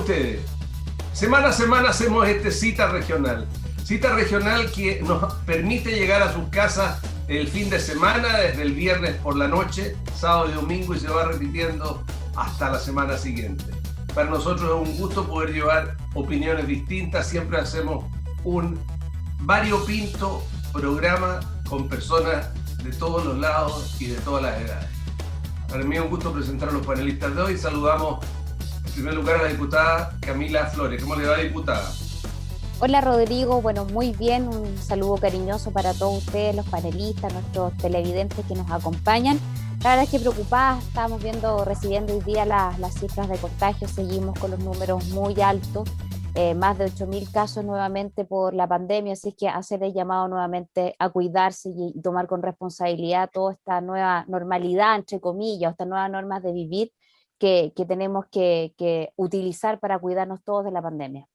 ustedes, semana a semana hacemos cita regional. Cita regional que nos permite llegar a sus casas el fin de semana, desde el viernes por la noche, sábado y domingo, y se va repitiendo hasta la semana siguiente. Para nosotros es un gusto poder llevar opiniones distintas. Siempre hacemos un variopinto programa con personas de todos los lados y de todas las edades. Para mí es un gusto presentar a los panelistas de hoy. Saludamos en primer lugar a la diputada Camila Flores. ¿Cómo le va, diputada? Hola Rodrigo, bueno, muy bien, un saludo cariñoso para todos ustedes, los panelistas, nuestros televidentes que nos acompañan. La verdad es que preocupadas, estamos recibiendo hoy día las cifras de contagio, seguimos con los números muy altos, más de 8.000 casos nuevamente por la pandemia, así que hacer el llamado nuevamente a cuidarse y tomar con responsabilidad toda esta nueva normalidad, entre comillas, estas nuevas normas de vivir que tenemos que utilizar para cuidarnos todos de la pandemia.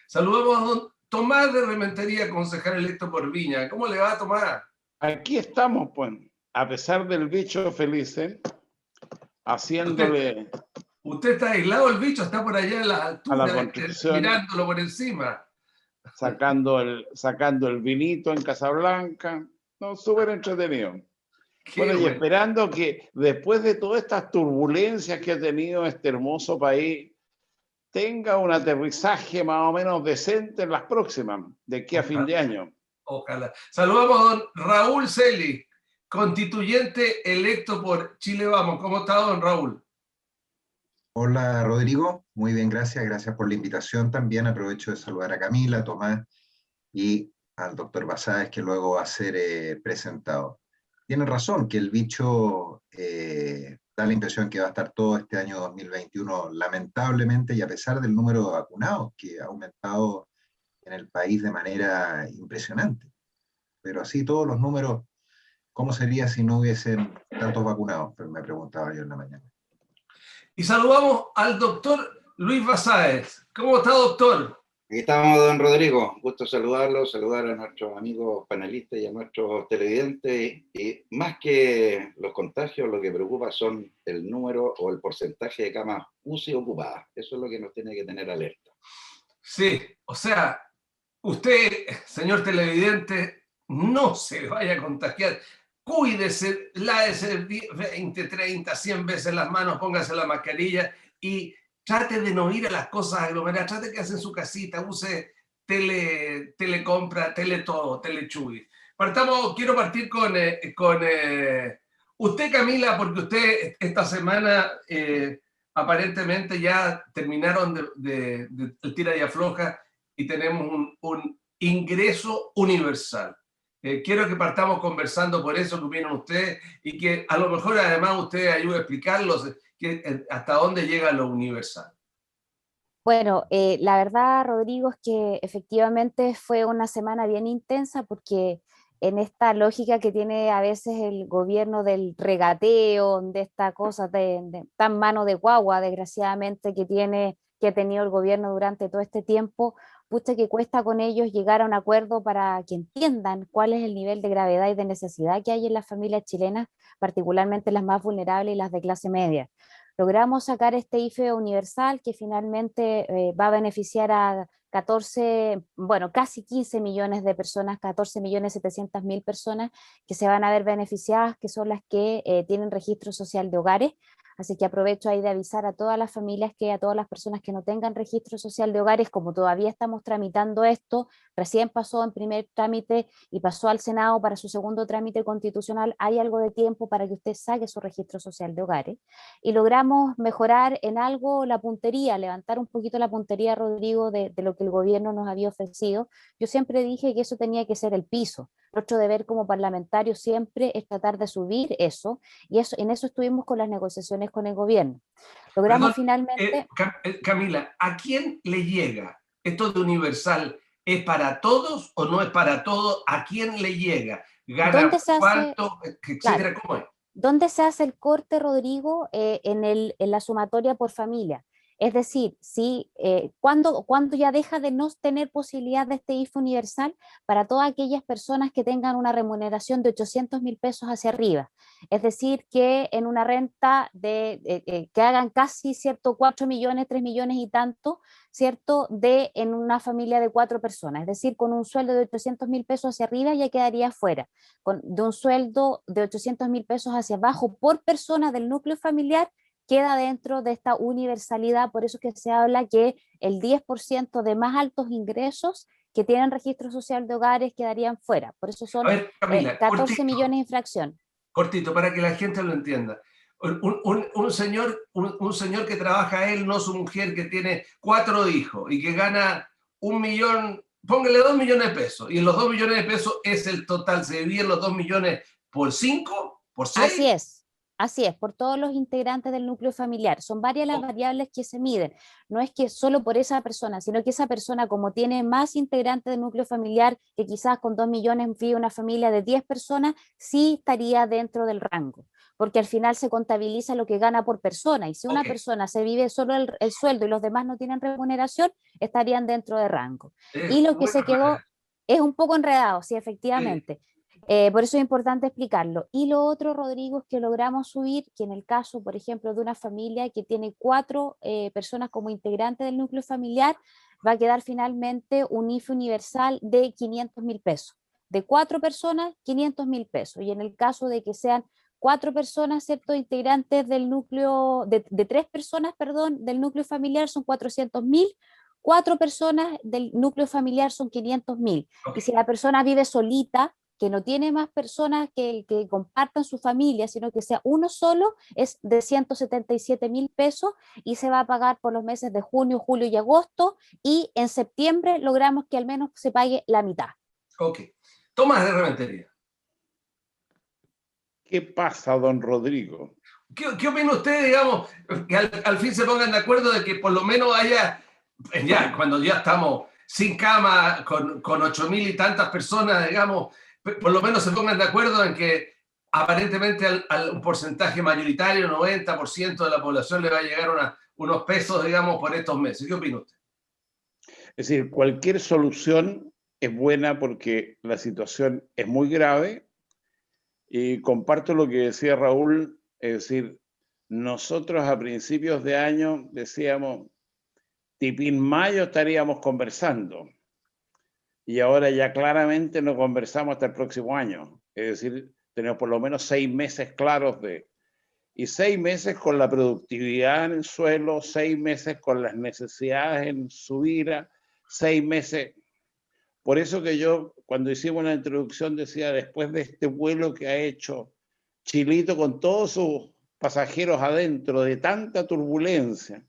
Saludamos a don Tomás de Rementería, concejal electo por Viña. ¿Cómo le va, Tomás? Aquí estamos, pues, a pesar del bicho feliz, haciéndole... Usted está aislado, el bicho está por allá en las alturas, mirándolo por encima. Sacando el vinito en Casablanca. No, súper entretenido. Bueno, y esperando que después de todas estas turbulencias que ha tenido este hermoso país, tenga un aterrizaje más o menos decente en las próximas, de aquí a fin de año. Ojalá. Saludamos a don Raúl Celi, constituyente electo por Chile Vamos. ¿Cómo está, don Raúl? Hola, Rodrigo. Muy bien, gracias. Gracias por la invitación también. Aprovecho de saludar a Camila, a Tomás y al doctor Basáez, que luego va a ser presentado. Tiene razón que el bicho da la impresión que va a estar todo este año 2021, lamentablemente, y a pesar del número de vacunados, que ha aumentado en el país de manera impresionante. Pero así todos los números, ¿cómo sería si no hubiesen tantos vacunados? Pero me preguntaba yo en la mañana. Y saludamos al doctor Luis Basáez. ¿Cómo está, doctor? Aquí estamos, don Rodrigo. Gusto saludarlo, saludar a nuestros amigos panelistas y a nuestros televidentes. Y más que los contagios, lo que preocupa son el número o el porcentaje de camas UCI ocupadas. Eso es lo que nos tiene que tener alerta. Sí, o sea, usted, señor televidente, no se vaya a contagiar. Cuídese, lávese 20, 30, 100 veces las manos, póngase la mascarilla y trate de no ir a las cosas aglomeradas, trate de quedarse en su casita, use telecompra, teletodo, telechubi. Quiero partir con usted, Camila, porque usted esta semana aparentemente ya terminaron el tira y afloja y tenemos un ingreso universal. Quiero que partamos conversando por eso, que opinan ustedes, y que a lo mejor además usted ayude a explicarlos hasta dónde llega lo universal. Bueno, la verdad, Rodrigo, es que efectivamente fue una semana bien intensa porque en esta lógica que tiene a veces el gobierno del regateo, de esta cosa tan mano de guagua, desgraciadamente, que ha tenido el gobierno durante todo este tiempo, pucha que cuesta con ellos llegar a un acuerdo para que entiendan cuál es el nivel de gravedad y de necesidad que hay en las familias chilenas, particularmente las más vulnerables y las de clase media. Logramos sacar este IFE universal que finalmente va a beneficiar a casi 15 millones de personas, 14.700.000 personas que se van a ver beneficiadas, que son las que tienen registro social de hogares. Así que aprovecho ahí de avisar a todas las familias, a todas las personas que no tengan registro social de hogares, como todavía estamos tramitando esto, recién pasó en primer trámite y pasó al Senado para su segundo trámite constitucional, hay algo de tiempo para que usted saque su registro social de hogares. Y logramos mejorar en algo la puntería, levantar un poquito la puntería, Rodrigo, de lo que el gobierno nos había ofrecido. Yo siempre dije que eso tenía que ser el piso. Nuestro deber como parlamentario siempre es tratar de subir eso, y en eso estuvimos con las negociaciones con el gobierno. Logramos finalmente... Camila, ¿a quién le llega esto de universal? ¿Es para todos o no es para todos? ¿A quién le llega? ¿Gana cuánto? Etcétera, claro, ¿cómo es? ¿Dónde se hace el corte, Rodrigo? En la sumatoria por familia. Es decir, si, ¿cuándo ya deja de no tener posibilidad de este IFE universal? Para todas aquellas personas que tengan una remuneración de 800.000 pesos hacia arriba. Es decir, que en una renta que hagan casi, ¿cierto?, 4 millones, 3 millones y tanto, ¿cierto?, en una familia de 4 personas. Es decir, con un sueldo de 800.000 pesos hacia arriba ya quedaría fuera. De un sueldo de 800.000 pesos hacia abajo por persona del núcleo familiar, queda dentro de esta universalidad. Por eso es que se habla que el 10% de más altos ingresos que tienen registro social de hogares quedarían fuera. Por eso son Camila, 14 cortito, millones de infracción. Cortito, para que la gente lo entienda. Un señor que trabaja él, no su mujer, que tiene 4 hijos y que gana 1 millón, póngale 2 millones de pesos, y en los 2 millones de pesos es el total, se dividen los 2 millones por 5, por 6. Así es, por todos los integrantes del núcleo familiar. Son varias las variables que se miden. No es que solo por esa persona, sino que esa persona, como tiene más integrantes del núcleo familiar, que quizás con 2 millones vive una familia de 10 personas, sí estaría dentro del rango, porque al final se contabiliza lo que gana por persona, y si una persona se vive solo el sueldo y los demás no tienen remuneración, estarían dentro de rango. Y lo que se quedó es un poco enredado, sí, efectivamente. Por eso es importante explicarlo. Y lo otro, Rodrigo, es que logramos subir, que en el caso, por ejemplo, de una familia que tiene 4 personas como integrantes del núcleo familiar, va a quedar finalmente un IFE universal de 500.000 pesos. De 4 personas, 500.000 pesos. Y en el caso de que sean 4 personas, ¿cierto?, integrantes del núcleo, de 3 personas, perdón, del núcleo familiar, son 400.000. 4 personas del núcleo familiar son 500.000. Y si la persona vive solita, que no tiene más personas que compartan su familia, sino que sea uno solo, es de 177.000 pesos, y se va a pagar por los meses de junio, julio y agosto, y en septiembre logramos que al menos se pague la mitad. Ok. Tomás de Rementería. ¿Qué pasa, don Rodrigo? ¿Qué opina usted, digamos, que al fin se pongan de acuerdo de que por lo menos haya, ya cuando ya estamos sin cama, con 8.000 y tantas personas, digamos, por lo menos se pongan de acuerdo en que aparentemente a un porcentaje mayoritario, 90% de la población, le va a llegar unos pesos, digamos, por estos meses? ¿Qué opina usted? Es decir, cualquier solución es buena porque la situación es muy grave, y comparto lo que decía Raúl. Es decir, nosotros a principios de año decíamos, tipín mayo estaríamos conversando, y ahora ya claramente no conversamos hasta el próximo año. Es decir, tenemos por lo menos 6 meses claros y 6 meses con la productividad en el suelo, 6 meses con las necesidades en subida, 6 meses. Por eso que yo, cuando hicimos la introducción, decía, después de este vuelo que ha hecho Chilito con todos sus pasajeros adentro, de tanta turbulencia,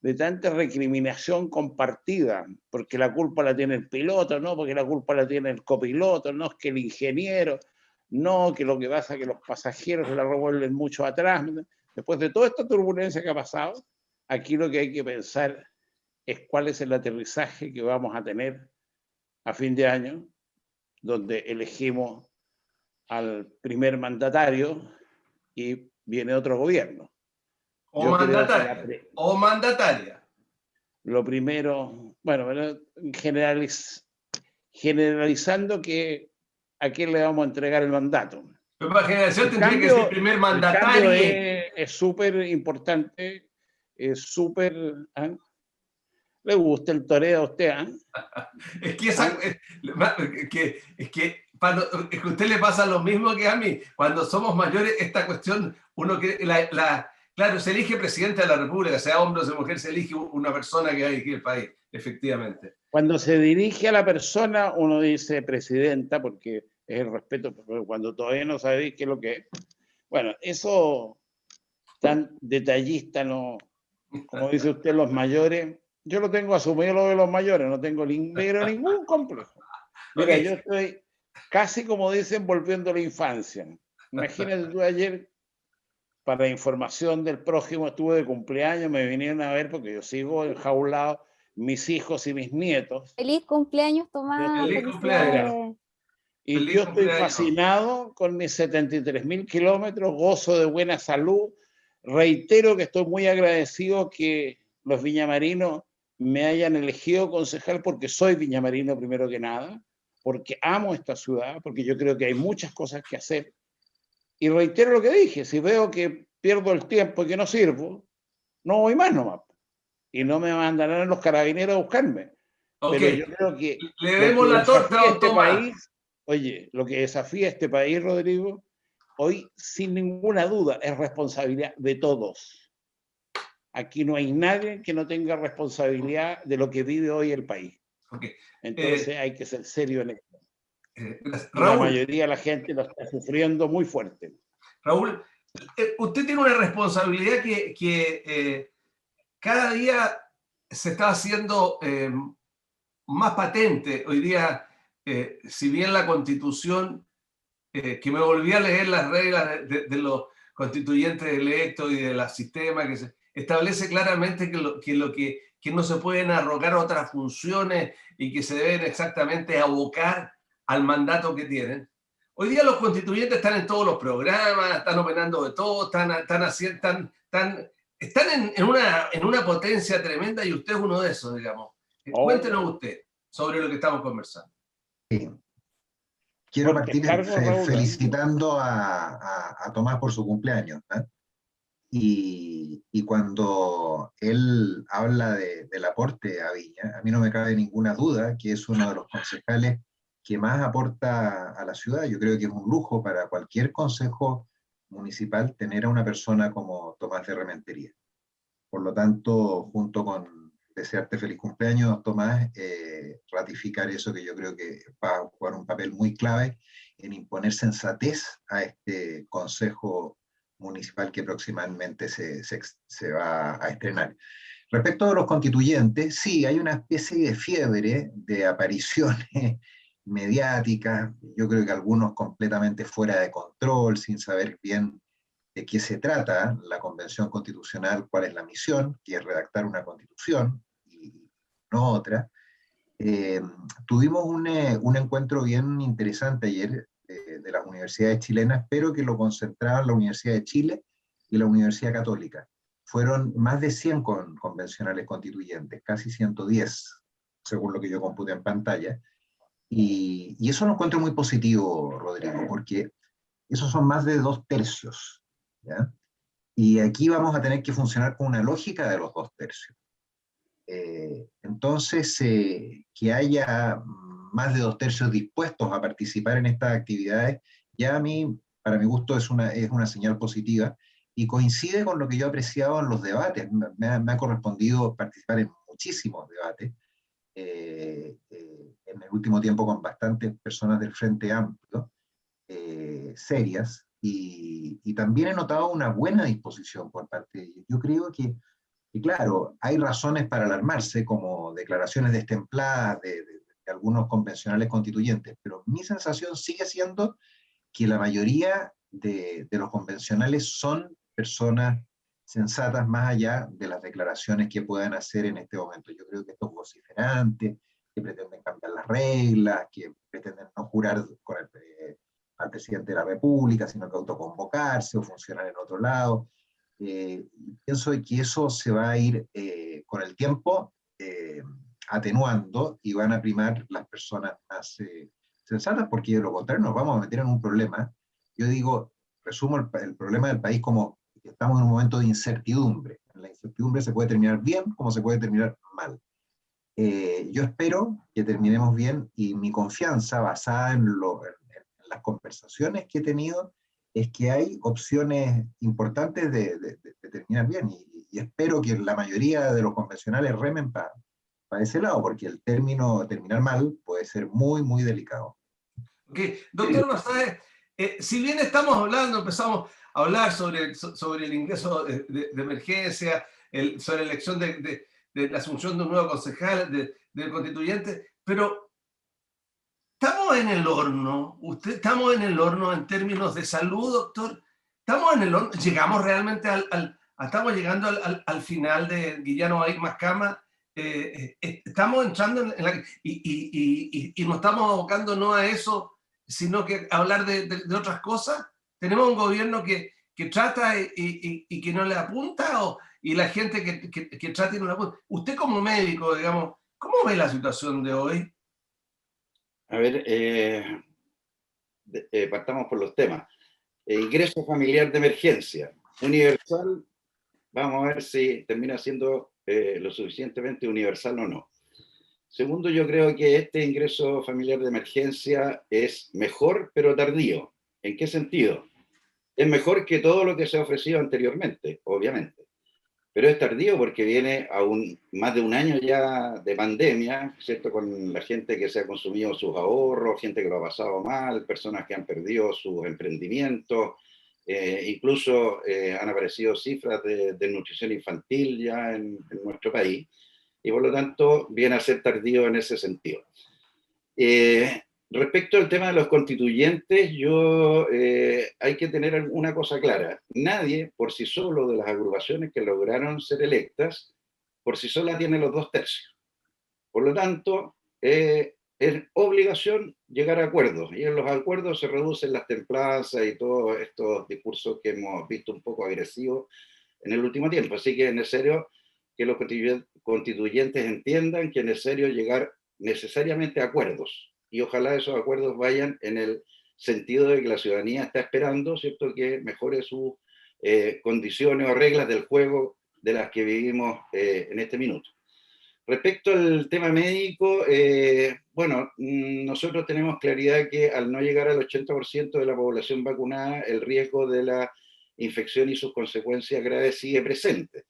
de tanta recriminación compartida, porque la culpa la tiene el piloto, no, porque la culpa la tiene el copiloto, no, es que el ingeniero, no, que lo que pasa es que los pasajeros la revuelven mucho atrás. Después de toda esta turbulencia que ha pasado, aquí lo que hay que pensar es cuál es el aterrizaje que vamos a tener a fin de año, donde elegimos al primer mandatario y viene otro gobierno. O mandataria. Lo primero, bueno, generalizando que a quién le vamos a entregar el mandato. Pero para generación tendría que ser el primer mandatario. Es súper importante, es súper... ¿eh? ¿Le gusta el toreo a usted? Es que a usted le pasa lo mismo que a mí. Cuando somos mayores, esta cuestión, uno que claro, se elige presidente de la República, sea hombre o sea mujer, se elige una persona que va a dirigir el país, efectivamente. Cuando se dirige a la persona, uno dice presidenta, porque es el respeto, pero cuando todavía no sabéis qué es lo que es. Bueno, eso tan detallista, no, como dice usted, los mayores. Yo lo tengo asumido, lo de los mayores, no tengo ningún complejo. Mira, yo estoy casi, como dicen, volviendo a la infancia. Imagínate tú, ayer, para información del prójimo, estuve de cumpleaños, me vinieron a ver porque yo sigo enjaulado, mis hijos y mis nietos. ¡Feliz cumpleaños, Tomás! ¡Feliz cumpleaños! Y yo estoy fascinado con mis 73.000 kilómetros, gozo de buena salud. Reitero que estoy muy agradecido que los viñamarinos me hayan elegido concejal porque soy viñamarino primero que nada, porque amo esta ciudad, porque yo creo que hay muchas cosas que hacer. Y reitero lo que dije, si veo que pierdo el tiempo y que no sirvo, no voy más nomás. Y no me mandarán los carabineros a buscarme. Okay. Pero yo creo que le demos la torta a este país, oye, lo que desafía este país, Rodrigo, hoy sin ninguna duda es responsabilidad de todos. Aquí no hay nadie que no tenga responsabilidad de lo que vive hoy el país. Okay. Entonces hay que ser serio en esto. Raúl, la mayoría de la gente lo está sufriendo muy fuerte. Raúl, usted tiene una responsabilidad que cada día se está haciendo más patente. Hoy día, si bien la Constitución, que me volví a leer las reglas de los constituyentes electos y del sistema, que se establece claramente que no se pueden arrogar otras funciones y que se deben exactamente abocar al mandato que tienen. Hoy día los constituyentes están en todos los programas, están opinando de todo, están en una potencia tremenda y usted es uno de esos, digamos. Cuéntenos usted sobre lo que estamos conversando. Sí. Quiero partir felicitando a Tomás por su cumpleaños, ¿eh? Y cuando él habla del aporte a Viña, a mí no me cabe ninguna duda que es uno de los concejales que más aporta a la ciudad. Yo creo que es un lujo para cualquier consejo municipal tener a una persona como Tomás de Rementería. Por lo tanto, junto con desearte feliz cumpleaños, Tomás, ratificar eso que yo creo que va a jugar un papel muy clave en imponer sensatez a este consejo municipal que próximamente se va a estrenar. Respecto a los constituyentes, sí, hay una especie de fiebre de apariciones mediáticas, yo creo que algunos completamente fuera de control, sin saber bien de qué se trata la Convención Constitucional, cuál es la misión, que es redactar una constitución y no otra. Tuvimos un encuentro bien interesante ayer de las universidades chilenas, pero que lo concentraban la Universidad de Chile y la Universidad Católica. Fueron más de 100 convencionales constituyentes, casi 110, según lo que yo computé en pantalla. Y eso lo encuentro muy positivo, Rodrigo, porque esos son más de 2/3, ¿ya? Y aquí vamos a tener que funcionar con una lógica de los 2/3. Entonces, que haya más de 2/3 dispuestos a participar en estas actividades, ya a mí, para mi gusto, es una señal positiva y coincide con lo que yo he apreciado en los debates. Me ha correspondido participar en muchísimos debates, en el último tiempo con bastantes personas del Frente Amplio, serias, y también he notado una buena disposición por parte de ellos. Yo creo que, claro, hay razones para alarmarse, como declaraciones destempladas de algunos convencionales constituyentes, pero mi sensación sigue siendo que la mayoría de los convencionales son personas sensatas, más allá de las declaraciones que puedan hacer en este momento. Yo creo que estos vociferantes que pretenden cambiar las reglas, que pretenden no jurar al presidente de la República, sino que autoconvocarse o funcionar en otro lado, pienso que eso se va a ir con el tiempo atenuando y van a primar las personas más sensatas, porque de lo contrario nos vamos a meter en un problema. Yo digo, resumo el problema del país como que estamos en un momento de incertidumbre. En la incertidumbre se puede terminar bien como se puede terminar mal. Yo espero que terminemos bien y mi confianza basada en las conversaciones que he tenido es que hay opciones importantes de terminar bien y espero que la mayoría de los convencionales remen para ese lado, porque el terminar mal puede ser muy, muy delicado. Okay. Doctor Basáez, si bien empezamos a hablar sobre el ingreso de emergencia, sobre la elección de la asunción de un nuevo concejal, del constituyente, pero estamos en el horno. Estamos en el horno en términos de salud, doctor. Estamos en el horno. Llegamos realmente estamos llegando al final de ya no hay más camas. Estamos entrando y no estamos abocando no a eso, sino que a hablar de otras cosas. Tenemos un gobierno que que trata y que no le apunta, y la gente que trata y no le apunta? Usted como médico, digamos, ¿cómo ve la situación de hoy? A ver, partamos por los temas. Ingreso familiar de emergencia, universal, vamos a ver si termina siendo lo suficientemente universal o no. Segundo, yo creo que este ingreso familiar de emergencia es mejor, pero tardío. ¿En qué sentido? Es mejor que todo lo que se ha ofrecido anteriormente, obviamente, pero es tardío porque viene a más de un año ya de pandemia, ¿cierto? Con la gente que se ha consumido sus ahorros, gente que lo ha pasado mal, personas que han perdido sus emprendimientos, incluso han aparecido cifras de nutrición infantil ya en nuestro país, y por lo tanto viene a ser tardío en ese sentido. Respecto al tema de los constituyentes, hay que tener una cosa clara. Nadie, por sí solo, de las agrupaciones que lograron ser electas, por sí sola tiene los 2/3. Por lo tanto, es obligación llegar a acuerdos, y en los acuerdos se reducen las templanzas y todos estos discursos que hemos visto un poco agresivos en el último tiempo. Así que es necesario que los constituyentes entiendan que es necesario llegar necesariamente a acuerdos, y ojalá esos acuerdos vayan en el sentido de que la ciudadanía está esperando, ¿cierto?, que mejore sus condiciones o reglas del juego de las que vivimos en este minuto. Respecto al tema médico, bueno, nosotros tenemos claridad que al no llegar al 80% de la población vacunada, el riesgo de la infección y sus consecuencias graves sigue presente.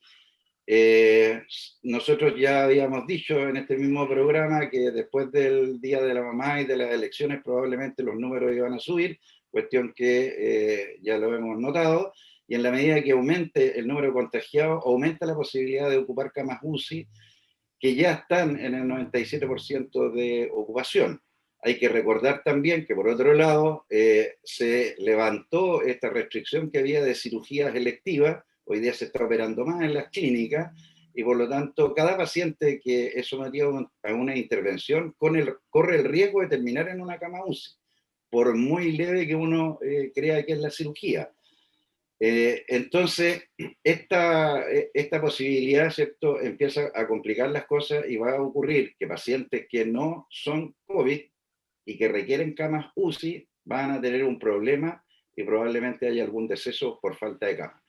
Nosotros ya habíamos dicho en este mismo programa que después del Día de la Mamá y de las elecciones probablemente los números iban a subir, cuestión que ya lo hemos notado, y en la medida que aumente el número de contagiados, aumenta la posibilidad de ocupar camas UCI, que ya están en el 97% de ocupación. Hay que recordar también que, por otro lado, se levantó esta restricción que había de cirugías electivas. Hoy día se está operando más en las clínicas, y por lo tanto, cada paciente que es sometido a una intervención corre el riesgo de terminar en una cama UCI, por muy leve que uno crea que es la cirugía. Entonces, esta posibilidad, ¿cierto?, empieza a complicar las cosas, y va a ocurrir que pacientes que no son COVID y que requieren camas UCI van a tener un problema, y probablemente haya algún deceso por falta de camas.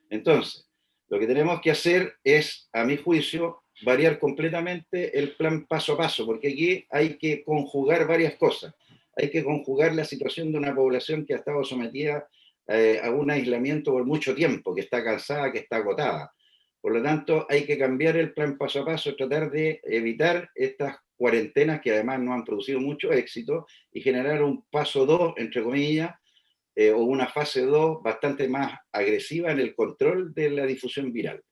Entonces, lo que tenemos que hacer es, a mi juicio, variar completamente el plan paso a paso, porque aquí hay que conjugar varias cosas. Hay que conjugar la situación de una población que ha estado sometida a un aislamiento por mucho tiempo, que está cansada, que está agotada. Por lo tanto, hay que cambiar el plan paso a paso, tratar de evitar estas cuarentenas que además no han producido mucho éxito, y generar un paso 2, entre comillas, o una fase 2 bastante más agresiva en el control de la difusión viral.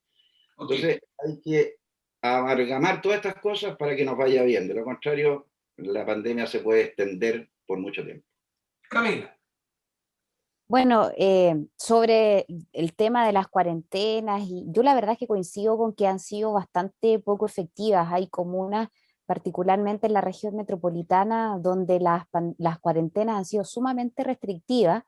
Entonces, hay que amalgamar todas estas cosas para que nos vaya bien. De lo contrario, la pandemia se puede extender por mucho tiempo. Camila. Bueno, sobre el tema de las cuarentenas, y yo la verdad es que coincido con que han sido bastante poco efectivas. Hay comunas, particularmente en la región metropolitana, donde las cuarentenas han sido sumamente restrictivas,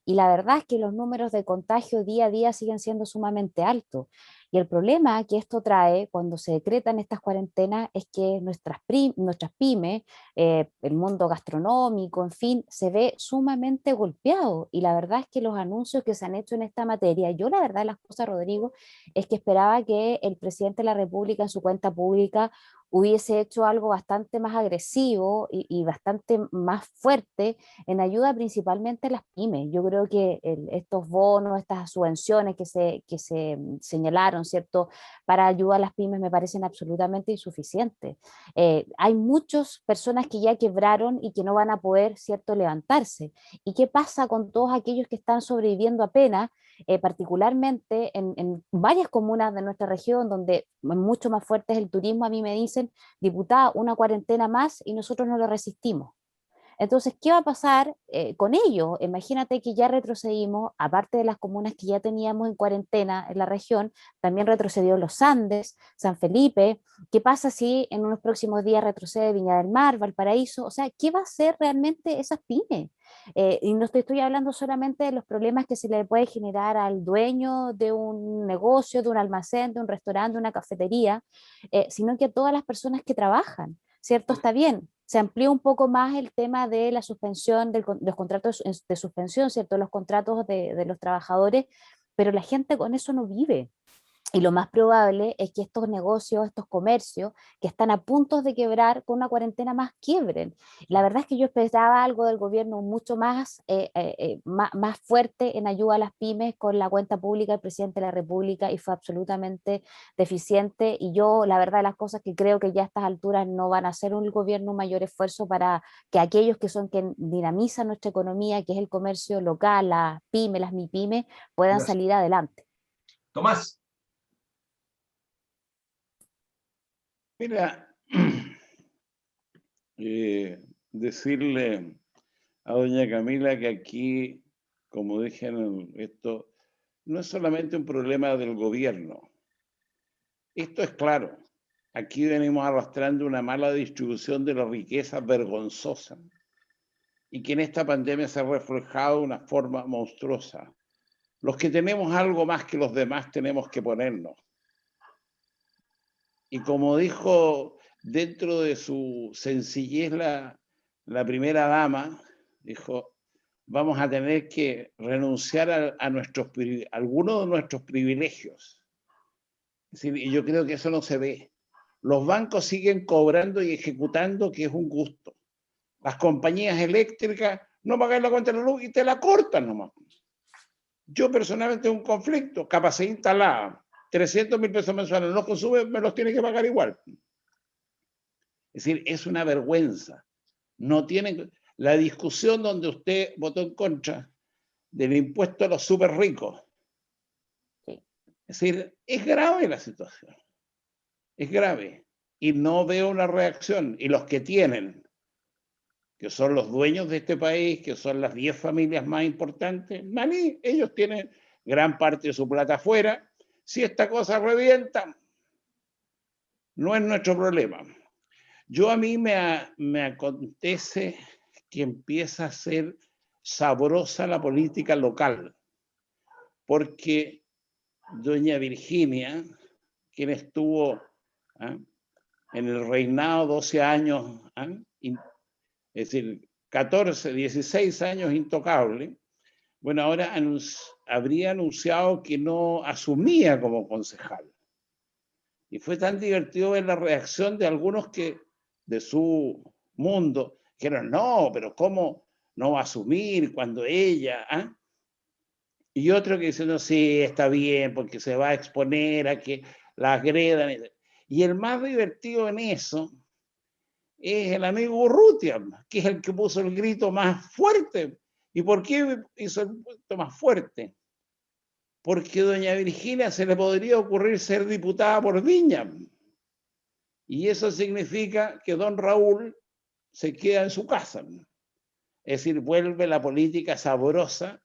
y la verdad es que los números de contagio día a día siguen siendo sumamente altos. Y el problema que esto trae cuando se decretan estas cuarentenas es que nuestras pymes, el mundo gastronómico, en fin, se ve sumamente golpeado. Y la verdad es que los anuncios que se han hecho en esta materia, yo la verdad las cosas, Rodrigo, es que esperaba que el presidente de la República en su cuenta pública hubiese hecho algo bastante más agresivo y bastante más fuerte en ayuda principalmente a las pymes. Yo creo que estos bonos, estas subvenciones que se señalaron, ¿cierto?, para ayuda a las pymes me parecen absolutamente insuficientes. Hay muchas personas que ya quebraron y que no van a poder, ¿cierto?, levantarse. ¿Y qué pasa con todos aquellos que están sobreviviendo apenas? Particularmente en varias comunas de nuestra región, donde mucho más fuerte es el turismo, a mí me dicen, diputada, una cuarentena más y nosotros no lo resistimos. Entonces, ¿qué va a pasar con ello? Imagínate que ya retrocedimos, aparte de las comunas que ya teníamos en cuarentena en la región, también retrocedió los Andes, San Felipe. ¿Qué pasa si en unos próximos días retrocede Viña del Mar, Valparaíso? O sea, ¿qué va a hacer realmente esas pymes? Y no estoy hablando solamente de los problemas que se le puede generar al dueño de un negocio, de un almacén, de un restaurante, de una cafetería, sino que a todas las personas que trabajan, ¿cierto? Está bien, se amplió un poco más el tema de la suspensión de los contratos de suspensión, ¿cierto? Los contratos de los trabajadores, pero la gente con eso no vive. Y lo más probable es que estos negocios, estos comercios que están a punto de quebrar con una cuarentena más quiebren. La verdad es que yo esperaba algo del gobierno mucho más fuerte en ayuda a las pymes con la cuenta pública del presidente de la República y fue absolutamente deficiente. Y yo, la verdad, las cosas que creo que ya a estas alturas no van a hacer un gobierno un mayor esfuerzo para que aquellos que son quien dinamizan nuestra economía, que es el comercio local, las pymes, las MIPYMES, puedan Gracias. salir adelante. Tomás. Mira, decirle a doña Camila que aquí, como dije, esto no es solamente un problema del gobierno. Esto es claro. Aquí venimos arrastrando una mala distribución de la riqueza vergonzosa y que en esta pandemia se ha reflejado de una forma monstruosa. Los que tenemos algo más que los demás tenemos que ponernos. Y como dijo dentro de su sencillez la primera dama, dijo, vamos a tener que renunciar a algunos de nuestros privilegios. Es decir, y yo creo que eso no se ve. Los bancos siguen cobrando y ejecutando, que es un gusto. Las compañías eléctricas no pagan la cuenta de la luz y te la cortan nomás. Yo personalmente tengo un conflicto, capacidad instalada, 300.000 pesos mensuales, no consume, me los tiene que pagar igual. Es decir, es una vergüenza. No tienen la discusión donde usted votó en contra del impuesto a los súper ricos. Sí. Es decir, es grave la situación. Es grave. Y no veo una reacción. Y los que tienen, que son los dueños de este país, que son las 10 familias más importantes, maní, ellos tienen gran parte de su plata afuera. Si esta cosa revienta, no es nuestro problema. A mí me acontece que empieza a ser sabrosa la política local, porque doña Virginia, quien estuvo en el reinado 12 años, es decir, 14, 16 años intocable, bueno, ahora habría anunciado que no asumía como concejal. Y fue tan divertido ver la reacción de algunos de su mundo, que dijeron, no, pero ¿cómo no va a asumir cuando ella? Y otro que diciendo, sí, está bien, porque se va a exponer a que la agredan. Y el más divertido en eso es el amigo Urrutia, que es el que puso el grito más fuerte. ¿Y por qué hizo el grito más fuerte? Porque doña Virginia se le podría ocurrir ser diputada por Viña. Y eso significa que don Raúl se queda en su casa. Es decir, vuelve la política sabrosa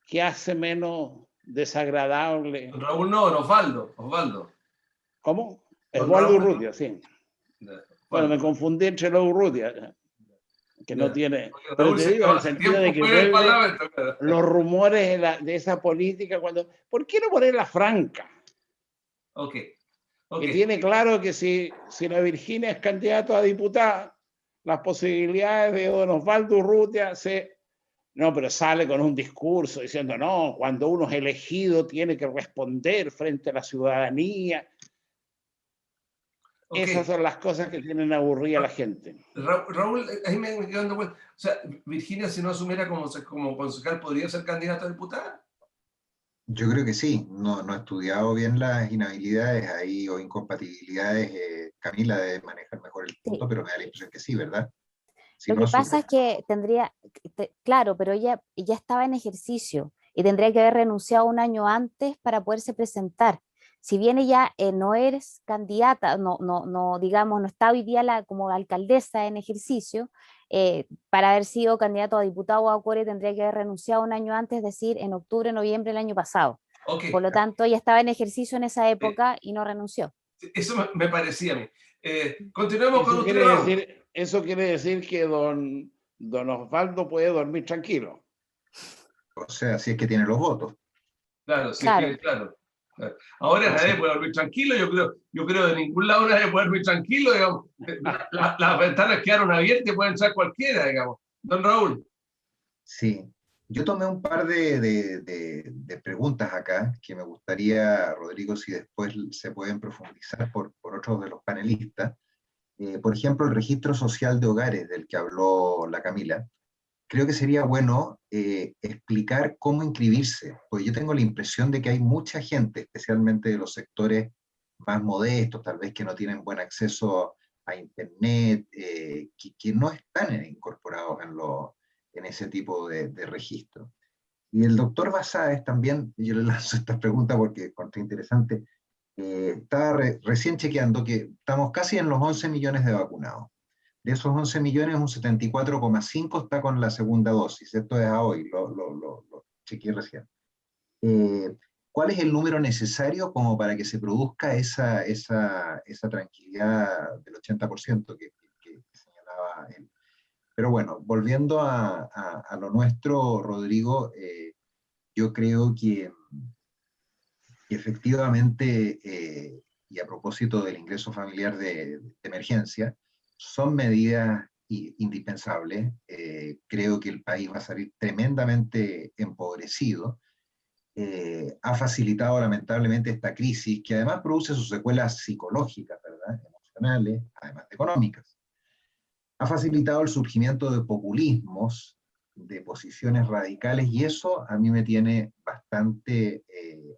que hace menos desagradable. Don Raúl no, Osvaldo. ¿Cómo? Don Osvaldo Raúl. Urrutia, sí. Bueno, me confundí entre los Urrutia, que no tiene... Pero Raúl te digo, en el sentido de que vuelve los rumores de esa política cuando... ¿Por qué no ponerla franca? Ok. Que tiene claro que si la Virginia es candidata a diputada, las posibilidades de don Osvaldo Urrutia no, pero sale con un discurso diciendo, no, cuando uno es elegido tiene que responder frente a la ciudadanía. Okay. Esas son las cosas que tienen aburrida a la gente. Raúl, ahí me quedo dando cuenta. O sea, Virginia, si no asumiera como concejal, ¿podría ser candidata a diputada? Yo creo que sí, no he estudiado bien las inhabilidades ahí o incompatibilidades. Camila debe manejar mejor el punto, pero me da la impresión que sí, ¿verdad? Si Lo que pasa es que claro, pero ella ya estaba en ejercicio y tendría que haber renunciado un año antes para poderse presentar. si bien ella no eres candidata, digamos, no está hoy día como alcaldesa en ejercicio, para haber sido candidato a diputado o a core tendría que haber renunciado un año antes, es decir, en octubre, noviembre del año pasado. Ok. Por lo tanto, ella estaba en ejercicio en esa época y no renunció. Eso me parecía a mí. Continuemos con usted, Raúl. Eso quiere decir que don Osvaldo puede dormir tranquilo. O sea, si es que tiene los votos. Claro, sí, Claro. claro. Ahora nadie puede dormir tranquilo, yo creo de ningún lado nadie puede dormir tranquilo, digamos. Las ventanas quedaron abiertas y puede entrar cualquiera, digamos. Don Raúl. Sí, yo tomé un par de preguntas acá que me gustaría, Rodrigo, si después se pueden profundizar por otros de los panelistas. Por ejemplo, el registro social de hogares del que habló la Camila. Creo que sería bueno explicar cómo inscribirse, porque yo tengo la impresión de que hay mucha gente, especialmente de los sectores más modestos, tal vez que no tienen buen acceso a Internet, que no están incorporados en ese tipo de registro. Y el doctor Basáez también, yo le lanzo esta pregunta porque es interesante, estaba recién chequeando que estamos casi en los 11 millones de vacunados. De esos 11 millones, un 74,5 está con la segunda dosis. Esto es a hoy, lo chequeé recién. ¿Cuál es el número necesario como para que se produzca esa tranquilidad del 80% que señalaba él? Pero bueno, volviendo a lo nuestro, Rodrigo, yo creo que efectivamente, y a propósito del ingreso familiar de emergencia, son medidas indispensables. Creo que el país va a salir tremendamente empobrecido. Ha facilitado lamentablemente esta crisis, que además produce sus secuelas psicológicas, ¿verdad? Emocionales, además de económicas. Ha facilitado el surgimiento de populismos, de posiciones radicales, y eso a mí me tiene bastante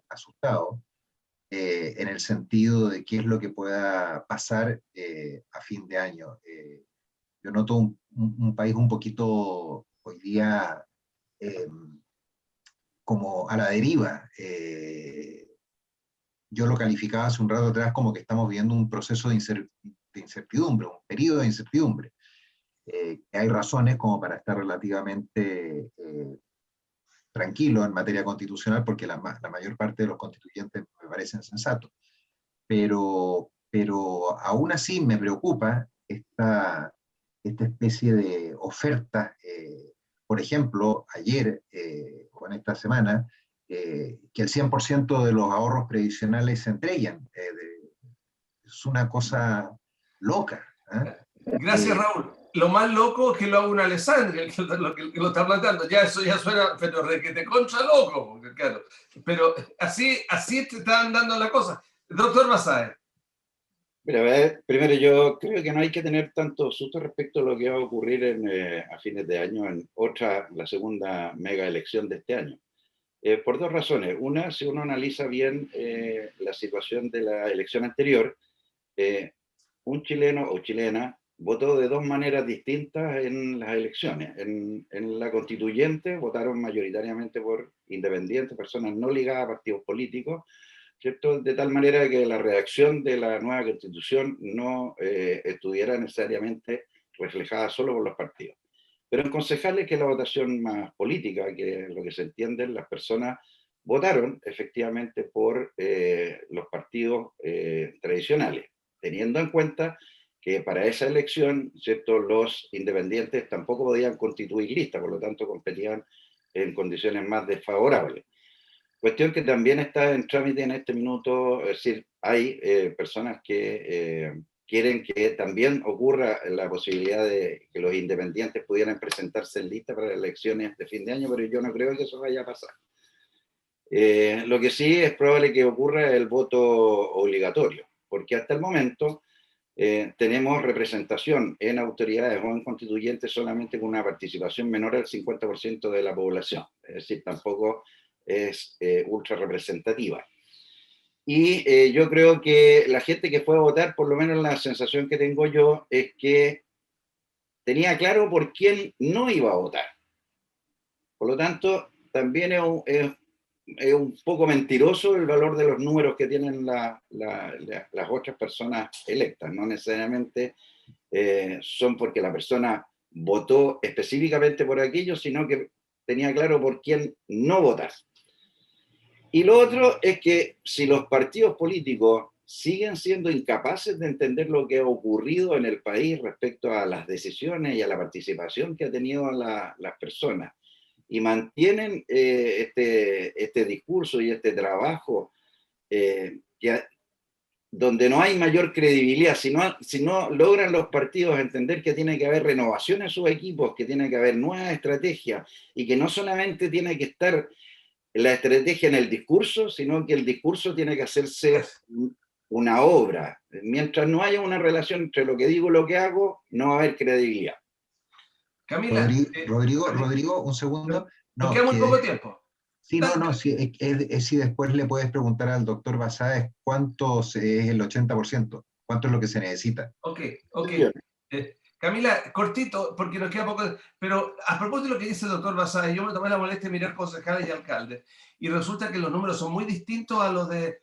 asustado, en el sentido de qué es lo que pueda pasar a fin de año. Yo noto un país un poquito hoy día como a la deriva. Yo lo calificaba hace un rato atrás como que estamos viviendo un proceso de incertidumbre, un periodo de incertidumbre. Hay razones como para estar relativamente tranquilo en materia constitucional, porque la mayor parte de los constituyentes me parecen sensatos. Pero aún así me preocupa esta especie de oferta. Por ejemplo, ayer o en esta semana, que el 100% de los ahorros previsionales se entreguen. Es una cosa loca. Gracias, Raúl. Lo más loco es que lo haga un Alessandri, el que lo está planteando. Ya eso ya suena, pero de que te concha loco, claro. Pero así te están dando la cosa. Doctor Basáez. Mira, a ver, primero yo creo que no hay que tener tanto susto respecto a lo que va a ocurrir a fines de año en la segunda mega elección de este año. Por dos razones. Una, si uno analiza bien la situación de la elección anterior, un chileno o chilena votó de dos maneras distintas en las elecciones. En la constituyente votaron mayoritariamente por independientes, personas no ligadas a partidos políticos, ¿cierto? De tal manera que la redacción de la nueva constitución no estuviera necesariamente reflejada solo por los partidos. Pero en concejales, que es la votación más política, que es lo que se entiende, las personas votaron efectivamente por los partidos tradicionales, teniendo en cuenta que para esa elección, ¿cierto?, los independientes tampoco podían constituir lista, por lo tanto competían en condiciones más desfavorables. Cuestión que también está en trámite en este minuto, es decir, hay personas que quieren que también ocurra la posibilidad de que los independientes pudieran presentarse en lista para las elecciones de fin de año, pero yo no creo que eso vaya a pasar. Lo que sí es probable que ocurra el voto obligatorio, porque hasta el momento tenemos representación en autoridades o en constituyentes solamente con una participación menor al 50% de la población, es decir, tampoco es ultra representativa. Y yo creo que la gente que fue a votar, por lo menos la sensación que tengo yo, es que tenía claro por quién no iba a votar. Por lo tanto, también es es un poco mentiroso el valor de los números que tienen las otras personas electas. No necesariamente son porque la persona votó específicamente por aquello, sino que tenía claro por quién no votar. Y lo otro es que si los partidos políticos siguen siendo incapaces de entender lo que ha ocurrido en el país respecto a las decisiones y a la participación que ha tenido las personas, y mantienen este discurso y este trabajo donde no hay mayor credibilidad, si no logran los partidos entender que tiene que haber renovación en sus equipos, que tiene que haber nuevas estrategias, y que no solamente tiene que estar la estrategia en el discurso, sino que el discurso tiene que hacerse una obra. Mientras no haya una relación entre lo que digo y lo que hago, no va a haber credibilidad. Camila. Rodrigo, un segundo. Nos queda muy poco tiempo. Sí, si después le puedes preguntar al doctor Basáez cuánto es el 80%, cuánto es lo que se necesita. Ok. Camila, cortito, porque nos queda poco, pero a propósito de lo que dice el doctor Basáez, yo me tomé la molestia de mirar concejales y alcaldes, y resulta que los números son muy distintos a los de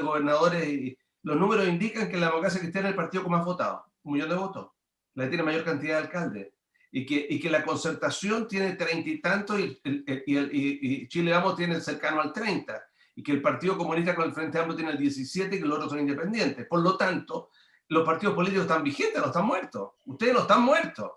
gobernadores, y los números indican que la democracia cristiana es el partido con más votado, 1 millón de votos, la que tiene mayor cantidad de alcaldes, y que la concertación tiene 30 y tantos, y Chile Vamos tiene cercano al 30, y que el Partido Comunista con el Frente Amplio tiene el 17, y que los otros son independientes. Por lo tanto, los partidos políticos están vigentes, no están muertos. Ustedes no están muertos.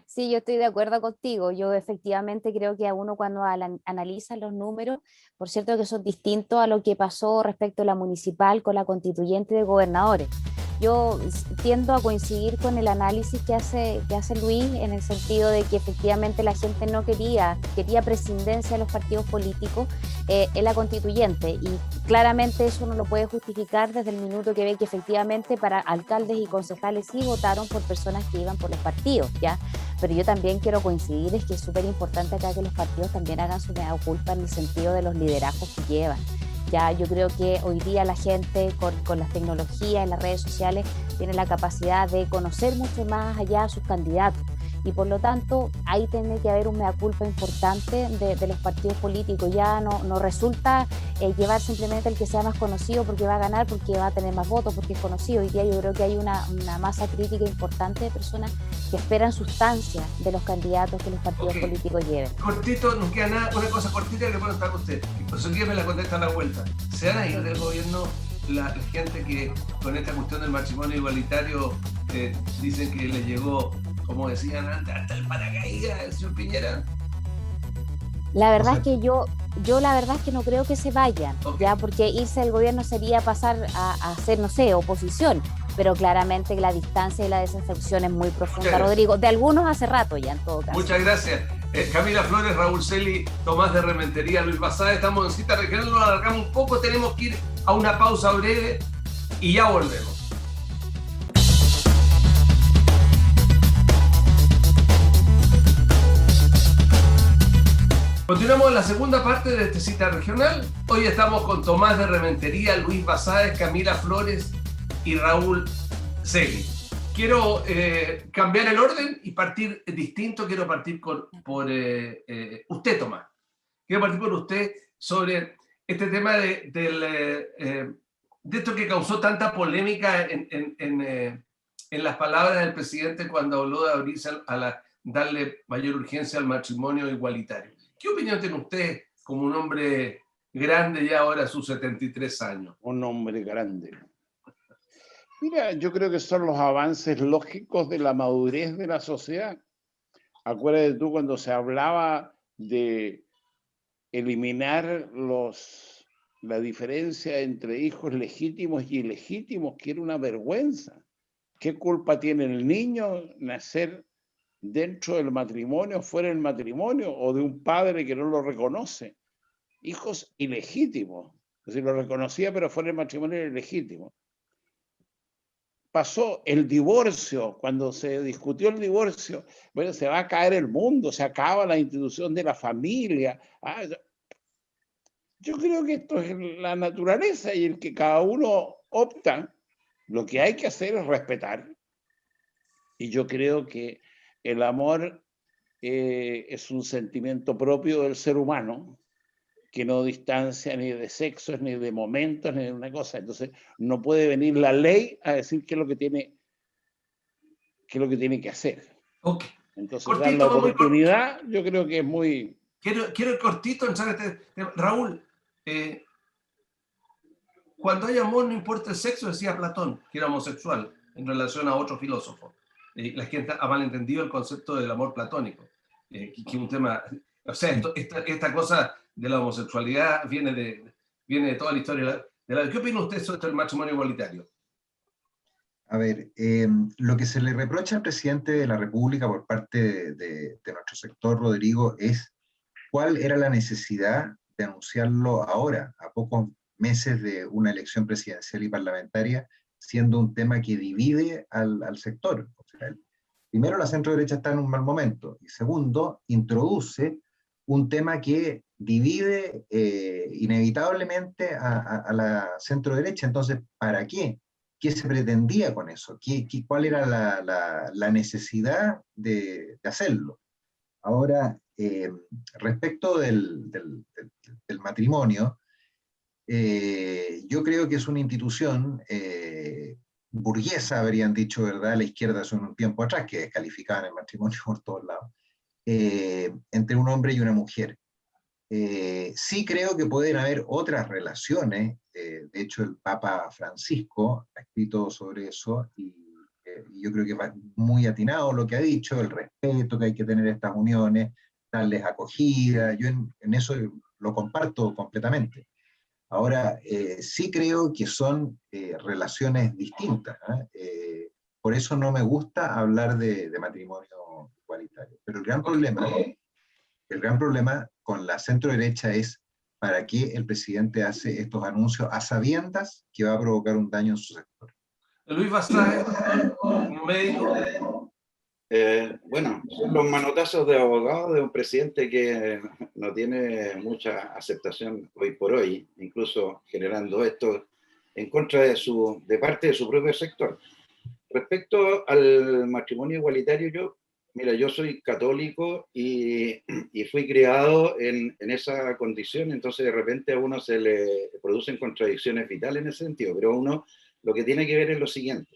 Sí, yo estoy de acuerdo contigo. Yo efectivamente creo que a uno cuando analiza los números, por cierto que son distintos a lo que pasó respecto a la municipal con la constituyente de gobernadores. Yo tiendo a coincidir con el análisis que hace Luis, en el sentido de que efectivamente la gente no quería prescindencia de los partidos políticos en la constituyente, y claramente eso no lo puede justificar desde el minuto que ve que efectivamente para alcaldes y concejales sí votaron por personas que iban por los partidos, ¿ya? Pero yo también quiero coincidir, es que es súper importante acá que los partidos también hagan su mea culpa en el sentido de los liderazgos que llevan. Ya, yo creo que hoy día la gente con las tecnologías, en las redes sociales, tiene la capacidad de conocer mucho más allá a sus candidatos, y por lo tanto ahí tiene que haber un mea culpa importante de los partidos políticos. Ya no resulta llevar simplemente el que sea más conocido porque va a ganar, porque va a tener más votos, porque es conocido. Hoy día yo creo que hay una masa crítica importante de personas que esperan sustancia de los candidatos que los partidos políticos lleven. Cortito, nos queda nada, una cosa cortita que puedo estar con usted. Por eso que me la contesta a la vuelta. ¿Se van a ir del gobierno la gente que con esta cuestión del matrimonio igualitario dicen que les llegó, como decían antes, hasta el paracaídas del señor Piñera? La verdad es que yo la verdad es que no creo que se vayan, ya, porque irse del gobierno sería pasar a ser, no sé, oposición, pero claramente la distancia y la desaffección es muy profunda, Rodrigo, de algunos hace rato ya, en todo caso. Muchas gracias. Camila Flores, Raúl Celi, Tomás de Rementería, Luis Basáez, estamos en Cita Regional, nos alargamos un poco, tenemos que ir a una pausa breve y ya volvemos. Continuamos en la segunda parte de esta Cita Regional. Hoy estamos con Tomás de Rementería, Luis Basáez, Camila Flores y Raúl Celi. Quiero cambiar el orden y partir distinto. Quiero partir por usted, Tomás. Quiero partir por usted sobre este tema de esto que causó tanta polémica en las palabras del presidente cuando habló de abrirse darle mayor urgencia al matrimonio igualitario. ¿Qué opinión tiene usted como un hombre grande ya ahora a sus 73 años? Un hombre grande. Mira, yo creo que son los avances lógicos de la madurez de la sociedad. Acuérdate tú cuando se hablaba de eliminar la diferencia entre hijos legítimos y ilegítimos, que era una vergüenza. ¿Qué culpa tiene el niño nacer dentro del matrimonio, fuera del matrimonio, o de un padre que no lo reconoce? Hijos ilegítimos. Es decir, lo reconocía, pero fuera del matrimonio era ilegítimo. Pasó el divorcio, cuando se discutió el divorcio, bueno, se va a caer el mundo, se acaba la institución de la familia. Yo creo que esto es la naturaleza, y el que cada uno opta, lo que hay que hacer es respetar. Y yo creo que el amor es un sentimiento propio del ser humano, que no distancia ni de sexos, ni de momentos, ni de una cosa. Entonces, no puede venir la ley a decir qué es lo que tiene que hacer. Okay. Entonces, Cortito, dar la oportunidad, yo creo que es muy... Quiero cortito entrar a este tema. Raúl, cuando hay amor no importa el sexo, decía Platón, que era homosexual, en relación a otro filósofo. La gente ha malentendido el concepto del amor platónico, que es un tema... O sea, esta cosa de la homosexualidad viene de toda la historia. ¿Qué opina usted sobre el matrimonio igualitario? A ver, lo que se le reprocha al presidente de la República por parte de nuestro sector, Rodrigo, es cuál era la necesidad de anunciarlo ahora, a pocos meses de una elección presidencial y parlamentaria, siendo un tema que divide al sector. O sea, primero, la centro-derecha está en un mal momento, y segundo, introduce un tema que divide inevitablemente a la centro-derecha. Entonces, ¿para qué? ¿Qué se pretendía con eso? ¿Cuál era la necesidad de hacerlo? Ahora, respecto del matrimonio, yo creo que es una institución burguesa, habrían dicho, ¿verdad?, la izquierda hace un tiempo atrás, que descalificaban el matrimonio por todos lados, entre un hombre y una mujer. Sí creo que pueden haber otras relaciones, de hecho el Papa Francisco ha escrito sobre eso, y yo creo que va muy atinado lo que ha dicho, el respeto que hay que tener a estas uniones, darles acogida, yo en eso lo comparto completamente. Ahora, sí creo que son relaciones distintas, ¿eh? Por eso no me gusta hablar de matrimonio igualitario. Pero el gran problema con la centro-derecha es para qué el presidente hace estos anuncios a sabiendas que va a provocar un daño en su sector. Luis Basáez, como médico. Bueno, son los manotazos de abogado de un presidente que no tiene mucha aceptación hoy por hoy, incluso generando esto en contra de parte de su propio sector. Respecto al matrimonio igualitario, yo soy católico y fui criado en esa condición, entonces de repente a uno se le producen contradicciones vitales en ese sentido, pero uno lo que tiene que ver es lo siguiente.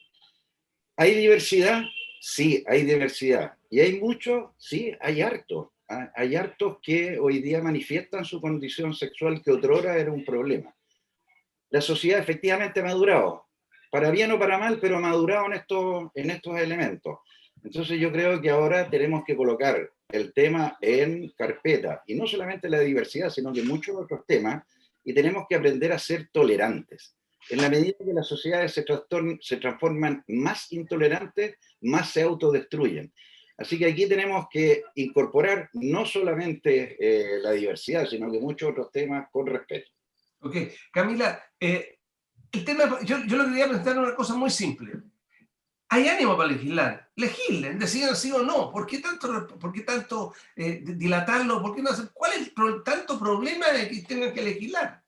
¿Hay diversidad? Sí, hay diversidad. ¿Y hay mucho? Sí, hay harto. Hay hartos que hoy día manifiestan su condición sexual que otrora era un problema. La sociedad efectivamente ha madurado, para bien o para mal, pero ha madurado en estos elementos. Entonces yo creo que ahora tenemos que colocar el tema en carpeta, y no solamente la diversidad, sino que muchos otros temas, y tenemos que aprender a ser tolerantes. En la medida que las sociedades se transforman más intolerantes, más se autodestruyen. Así que aquí tenemos que incorporar no solamente la diversidad, sino que muchos otros temas con respeto. Ok, Camila, el tema, yo lo quería plantear una cosa muy simple. Hay ánimo para legislar, legislen, decidan sí o no. ¿Por qué tanto dilatarlo? ¿Por qué no hacer? ¿Cuál es tanto problema de que tengan que legislar?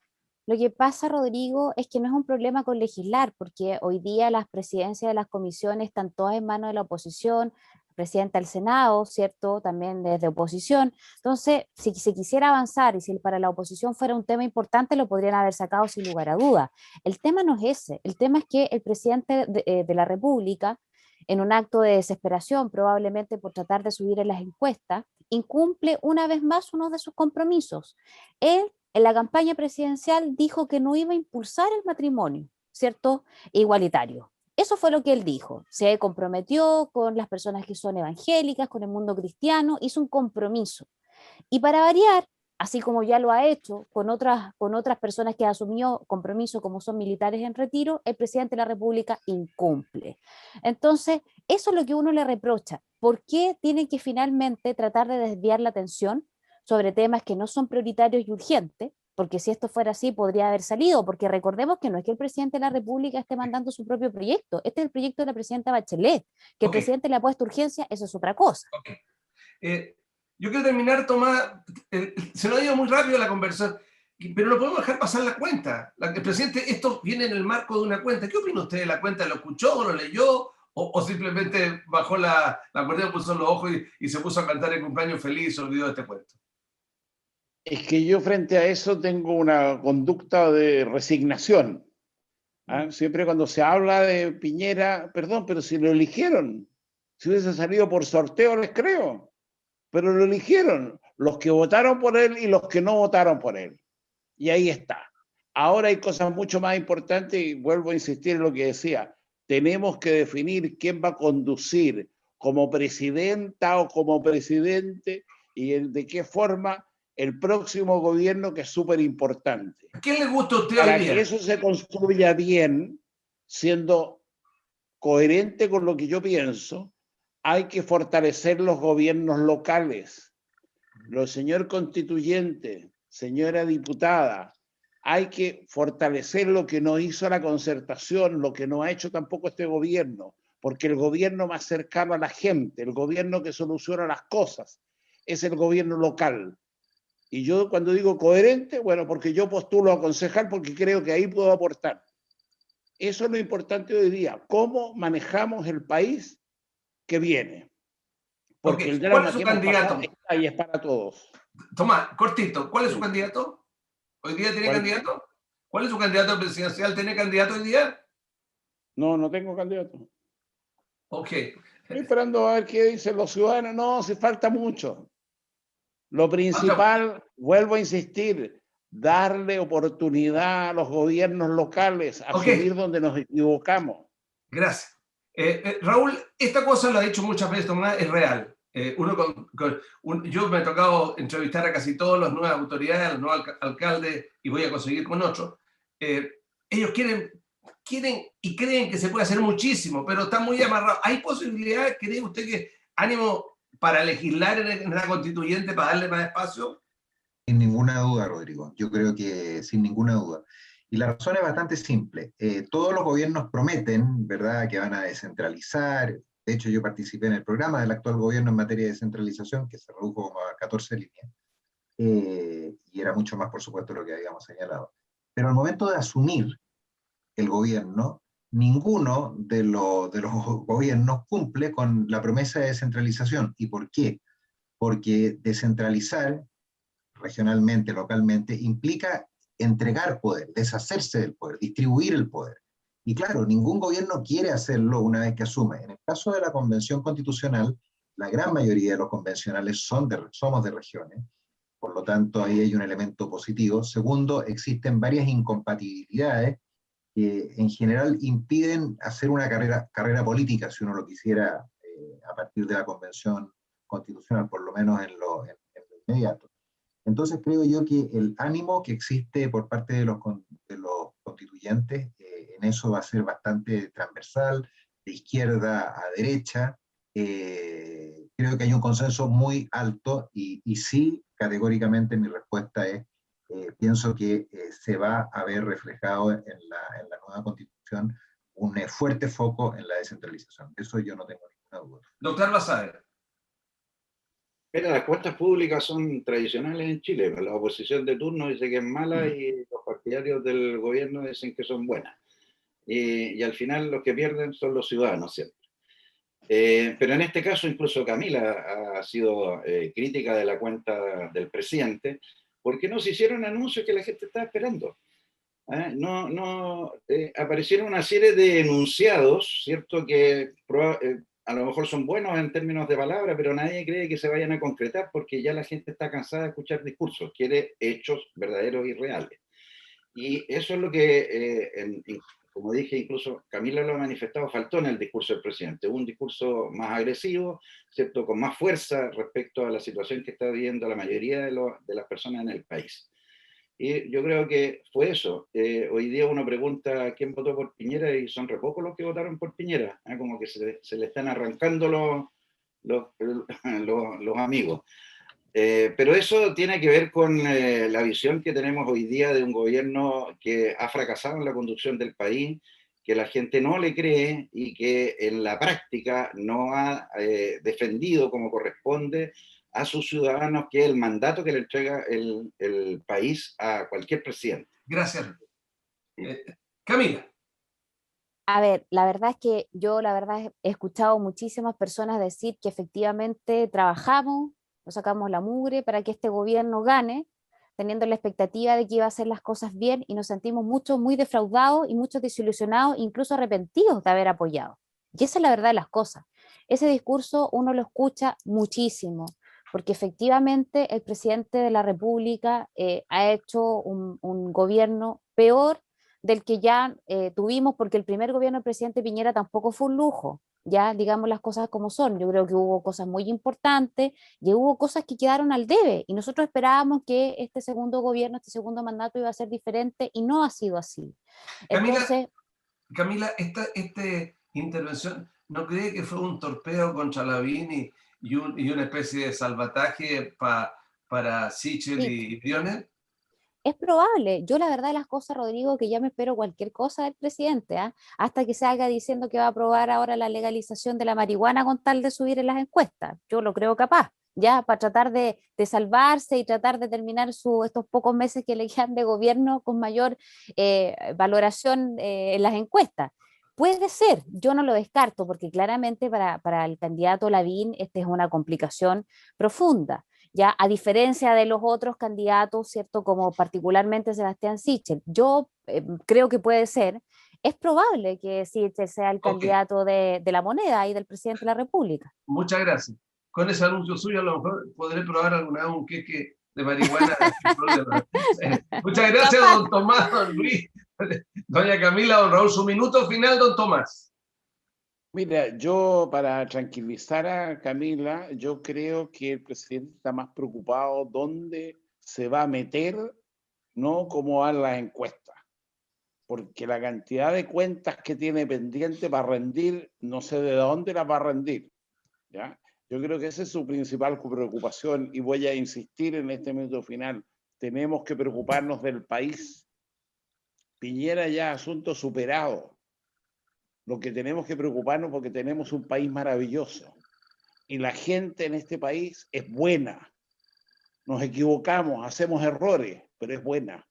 Lo que pasa, Rodrigo, es que no es un problema con legislar, porque hoy día las presidencias de las comisiones están todas en manos de la oposición, presidenta del Senado, ¿cierto? También desde oposición. Entonces, si se quisiera avanzar y si para la oposición fuera un tema importante, lo podrían haber sacado sin lugar a duda. El tema no es ese, el tema es que el presidente de la República, en un acto de desesperación, probablemente por tratar de subir en las encuestas, incumple una vez más uno de sus compromisos. Él, en la campaña presidencial, dijo que no iba a impulsar el matrimonio, ¿cierto?, igualitario. Eso fue lo que él dijo. Se comprometió con las personas que son evangélicas, con el mundo cristiano, hizo un compromiso. Y para variar, así como ya lo ha hecho con otras personas que asumió compromiso, como son militares en retiro, el presidente de la República incumple. Entonces, eso es lo que uno le reprocha. ¿Por qué tiene que finalmente tratar de desviar la atención sobre temas que no son prioritarios y urgentes? Porque si esto fuera así, podría haber salido, porque recordemos que no es que el presidente de la República esté mandando su propio proyecto, este es el proyecto de la presidenta Bachelet, que el presidente le ha puesto urgencia, eso es otra cosa. Yo quiero terminar, Tomás, se nos ha ido muy rápido la conversación, pero no podemos dejar pasar la cuenta. El presidente, esto viene en el marco de una cuenta. ¿Qué opina usted de la cuenta? ¿Lo escuchó o lo leyó? ¿O simplemente bajó la cuerda, puso los ojos y se puso a cantar el cumpleaños feliz y se olvidó de este cuento? Es que yo frente a eso tengo una conducta de resignación. ¿Ah? Siempre cuando se habla de Piñera, perdón, pero si lo eligieron, si hubiese salido por sorteo les creo, pero lo eligieron los que votaron por él y los que no votaron por él. Y ahí está. Ahora hay cosas mucho más importantes y vuelvo a insistir en lo que decía. Tenemos que definir quién va a conducir como presidenta o como presidente y de qué forma el próximo gobierno, que es súper importante. ¿Qué le gusta a usted Para hoy día? que eso se construya bien, siendo coherente con lo que yo pienso, hay que fortalecer los gobiernos locales. Señor constituyente, señora diputada, hay que fortalecer lo que no hizo la concertación, lo que no ha hecho tampoco este gobierno, porque el gobierno más cercano a la gente, el gobierno que soluciona las cosas, es el gobierno local. Y yo cuando digo coherente, bueno, porque yo postulo a concejal porque creo que ahí puedo aportar. Eso es lo importante hoy día, cómo manejamos el país que viene. Porque el drama que hemos pasado está y es para todos. Tomás, cortito, ¿cuál es su candidato? ¿Hoy día tiene candidato? ¿Cuál es su candidato presidencial? ¿Tiene candidato hoy día? No, no tengo candidato. Ok. Estoy esperando a ver qué dicen los ciudadanos. No, si falta mucho. Lo principal, vuelvo a insistir, darle oportunidad a los gobiernos locales a subir donde nos equivocamos. Gracias. Raúl, esta cosa lo ha dicho muchas veces, Tomás, es real. Yo me he tocado entrevistar a casi todas las nuevas autoridades, a los nuevos alcaldes, y voy a conseguir con otros. Ellos quieren y creen que se puede hacer muchísimo, pero están muy amarrados. ¿Hay posibilidad, cree usted, que ánimo para legislar en la constituyente, para darle más espacio? Sin ninguna duda, Rodrigo. Yo creo que sin ninguna duda. Y la razón es bastante simple. Todos los gobiernos prometen, ¿verdad?, que van a descentralizar. De hecho, yo participé en el programa del actual gobierno en materia de descentralización, que se redujo como a 14 líneas. Y era mucho más, por supuesto, lo que habíamos señalado. Pero al momento de asumir el gobierno, ninguno de los gobiernos cumple con la promesa de descentralización. ¿Y por qué? Porque descentralizar regionalmente, localmente, implica entregar poder, deshacerse del poder, distribuir el poder. Y claro, ningún gobierno quiere hacerlo una vez que asume. En el caso de la Convención Constitucional, la gran mayoría de los convencionales somos de regiones, por lo tanto ahí hay un elemento positivo. Segundo, existen varias incompatibilidades que en general impiden hacer una carrera política, si uno lo quisiera, a partir de la Convención Constitucional, por lo menos en lo inmediato. Entonces creo yo que el ánimo que existe por parte de los constituyentes en eso va a ser bastante transversal, de izquierda a derecha. Creo que hay un consenso muy alto y sí, categóricamente mi respuesta es, pienso que se va a ver reflejado en la nueva constitución un fuerte foco en la descentralización. De eso yo no tengo ninguna duda. Doctor Basabe. Mira, las cuentas públicas son tradicionales en Chile. La oposición de turno dice que es mala y los partidarios del gobierno dicen que son buenas. Y al final los que pierden son los ciudadanos siempre. Pero en este caso incluso Camila ha sido crítica de la cuenta del presidente porque no se hicieron anuncios que la gente estaba esperando. Aparecieron una serie de enunciados, ¿cierto?, que a lo mejor son buenos en términos de palabra, pero nadie cree que se vayan a concretar porque ya la gente está cansada de escuchar discursos, quiere hechos verdaderos y reales. Y eso es lo que, como dije, incluso Camila lo ha manifestado, faltó en el discurso del presidente. Un discurso más agresivo, ¿cierto?, con más fuerza respecto a la situación que está viviendo la mayoría de las personas en el país. Y yo creo que fue eso. Hoy día uno pregunta quién votó por Piñera y son re pocos los que votaron por Piñera. Como que se le están arrancando los amigos. Pero eso tiene que ver con la visión que tenemos hoy día de un gobierno que ha fracasado en la conducción del país, que la gente no le cree y que en la práctica no ha defendido como corresponde a sus ciudadanos, que es el mandato que le entrega el país a cualquier presidente. Gracias. Camila. A ver, la verdad es que yo he escuchado muchísimas personas decir que efectivamente trabajamos, nos sacamos la mugre para que este gobierno gane, teniendo la expectativa de que iba a hacer las cosas bien y nos sentimos muchos muy defraudados y muchos desilusionados, incluso arrepentidos de haber apoyado. Y esa es la verdad de las cosas. Ese discurso uno lo escucha muchísimo, porque efectivamente el presidente de la República ha hecho un gobierno peor del que ya tuvimos, porque el primer gobierno del presidente Piñera tampoco fue un lujo, ya digamos las cosas como son. Yo creo que hubo cosas muy importantes y hubo cosas que quedaron al debe, y nosotros esperábamos que este segundo gobierno, este segundo mandato iba a ser diferente, y no ha sido así. Entonces, Camila, esta intervención, ¿no cree que fue un torpeo contra Lavín y una especie de salvataje para Sichel y Briones? es probable. Yo la verdad de las cosas, Rodrigo, que ya me espero cualquier cosa del presidente, hasta que salga diciendo que va a aprobar ahora la legalización de la marihuana con tal de subir en las encuestas. Yo lo creo capaz, ya para tratar de salvarse y tratar de terminar estos pocos meses que le quedan de gobierno con mayor valoración en las encuestas. Puede ser, yo no lo descarto, porque claramente para el candidato Lavín esta es una complicación profunda. Ya, a diferencia de los otros candidatos, ¿cierto? Como particularmente Sebastián Sichel, yo creo que puede ser, es probable que Sichel sea el candidato de la Moneda y del presidente de la República. Muchas gracias. Con ese anuncio suyo a lo mejor podré probar alguna vez un queque de marihuana. Muchas gracias, don Tomás, don Luis, doña Camila, don Raúl. Su minuto final, don Tomás. Mira, yo para tranquilizar a Camila, yo creo que el presidente está más preocupado dónde se va a meter, no cómo van las encuestas. Porque la cantidad de cuentas que tiene pendiente para rendir, no sé de dónde las va a rendir, ¿ya? Yo creo que esa es su principal preocupación, y voy a insistir en este minuto final. Tenemos que preocuparnos del país. Piñera ya asunto superado. Lo que tenemos que preocuparnos, porque tenemos un país maravilloso y la gente en este país es buena. Nos equivocamos, hacemos errores, pero es buena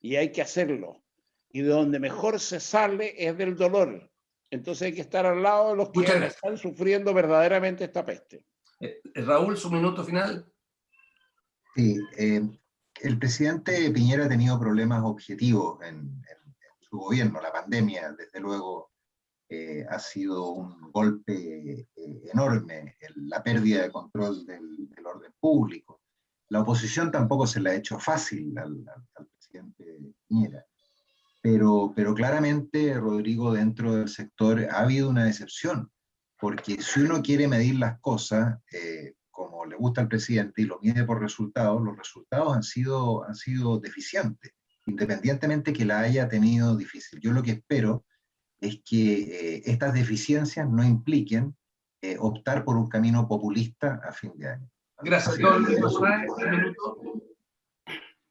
y hay que hacerlo. Y de donde mejor se sale es del dolor. Entonces hay que estar al lado de los que están sufriendo verdaderamente esta peste. Raúl, su minuto final. Sí, el presidente Piñera ha tenido problemas objetivos en su gobierno. La pandemia, desde luego, ha sido un golpe enorme, la pérdida de control del orden público. La oposición tampoco se le ha hecho fácil al presidente Piñera, pero claramente, Rodrigo, dentro del sector ha habido una decepción, porque si uno quiere medir las cosas como le gusta al presidente y lo mide por resultados, los resultados han sido deficientes, independientemente que la haya tenido difícil. Yo lo que espero es que estas deficiencias no impliquen optar por un camino populista a fin de año. Gracias.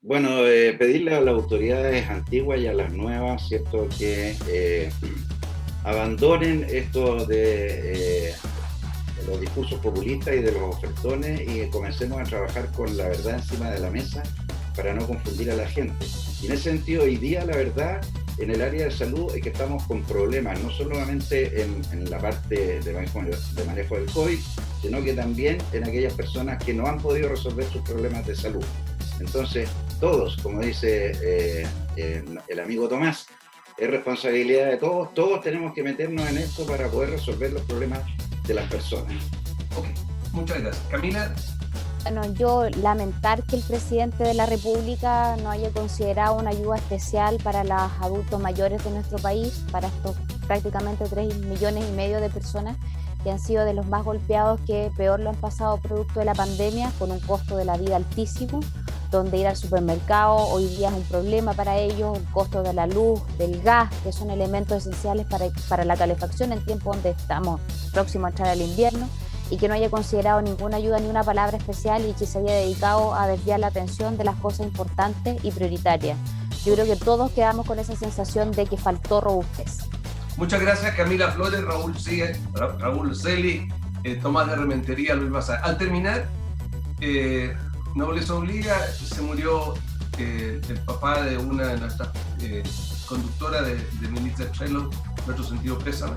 Bueno, pedirle a las autoridades antiguas y a las nuevas, ¿cierto?, que abandonen esto de los discursos populistas y de los ofertones, y comencemos a trabajar con la verdad encima de la mesa para no confundir a la gente. Y en ese sentido, hoy día, la verdad, en el área de salud es que estamos con problemas, no solamente en la parte de manejo del COVID, sino que también en aquellas personas que no han podido resolver sus problemas de salud. Entonces, todos, como dice el amigo Tomás, es responsabilidad de todos, todos tenemos que meternos en esto para poder resolver los problemas de las personas. Ok, muchas gracias. Camila. Bueno, yo lamentar que el presidente de la República no haya considerado una ayuda especial para los adultos mayores de nuestro país, para estos prácticamente 3,5 millones de personas que han sido de los más golpeados, que peor lo han pasado producto de la pandemia, con un costo de la vida altísimo, donde ir al supermercado hoy día es un problema para ellos, el costo de la luz, del gas, que son elementos esenciales para la calefacción en tiempo donde estamos próximos a entrar al invierno, y que no haya considerado ninguna ayuda ni una palabra especial, y que se haya dedicado a desviar la atención de las cosas importantes y prioritarias. Yo creo que todos quedamos con esa sensación de que faltó robustez. Muchas gracias, Camila Flores, Raúl Celi, Tomás de Rementería, Luis Bazán. Al terminar, Nobleza Obliga, se murió el papá de una de nuestras conductoras de Ministra Chelo, nuestro sentido pésame.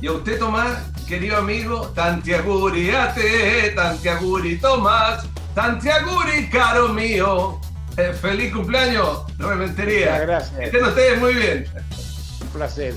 Y a usted, Tomás, querido amigo, tantiaguri ate, tantiaguri Tomás, tantiaguri caro mío, Feliz cumpleaños, Rementería. Muchas gracias. Estén ustedes muy bien. Un placer.